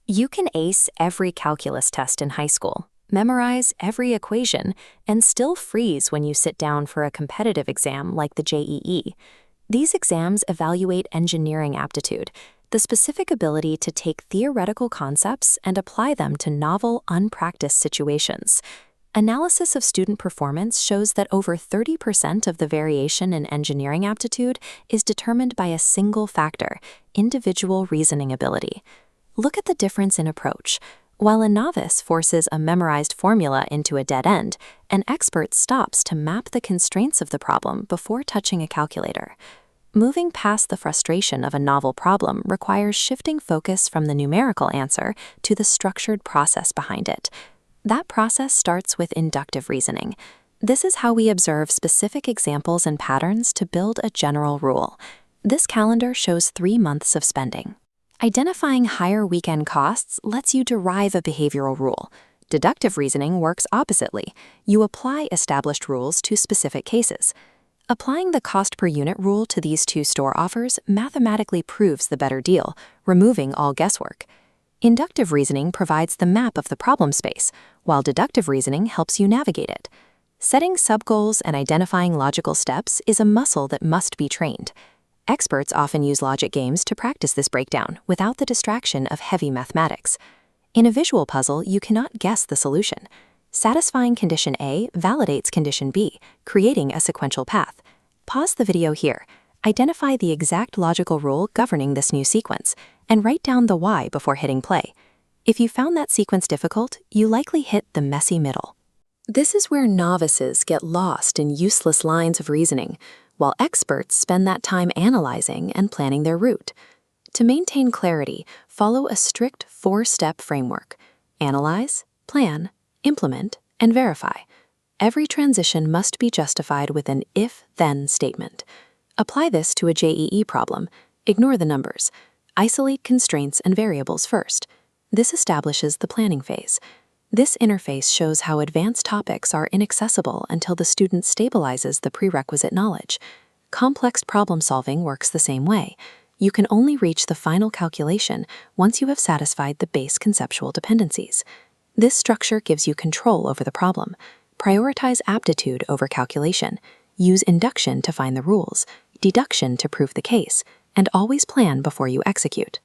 You can ace every calculus test in high school, memorize every equation, and still freeze when you sit down for a competitive exam like the JEE. These exams evaluate engineering aptitude, the specific ability to take theoretical concepts and apply them to novel, unpracticed situations. Analysis of student performance shows that over 30% of the variation in engineering aptitude is determined by a single factor: individual reasoning ability. Look at the difference in approach. While a novice forces a memorized formula into a dead end, an expert stops to map the constraints of the problem before touching a calculator. Moving past the frustration of a novel problem requires shifting focus from the numerical answer to the structured process behind it. That process starts with inductive reasoning. This is how we observe specific examples and patterns to build a general rule. This calendar shows 3 months of spending. Identifying higher weekend costs lets you derive a behavioral rule. Deductive reasoning works oppositely. You apply established rules to specific cases. Applying the cost per unit rule to these two store offers mathematically proves the better deal, removing all guesswork. Inductive reasoning provides the map of the problem space, while deductive reasoning helps you navigate it. Setting subgoals and identifying logical steps is a muscle that must be trained. Experts often use logic games to practice this breakdown without the distraction of heavy mathematics. In a visual puzzle, you cannot guess the solution. Satisfying condition A validates condition B, creating a sequential path. Pause the video here. Identify the exact logical rule governing this new sequence, and write down the why before hitting play. If you found that sequence difficult, you likely hit the messy middle. This is where novices get lost in useless lines of reasoning, while experts spend that time analyzing and planning their route. To maintain clarity, follow a strict 4-step framework: analyze, plan, implement, and verify. Every transition must be justified with an if-then statement. Apply this to a JEE problem. Ignore the numbers. Isolate constraints and variables first. This establishes the planning phase. This interface shows how advanced topics are inaccessible until the student stabilizes the prerequisite knowledge. Complex problem solving works the same way. You can only reach the final calculation once you have satisfied the base conceptual dependencies. This structure gives you control over the problem. Prioritize aptitude over calculation. Use induction to find the rules, deduction to prove the case, and always plan before you execute.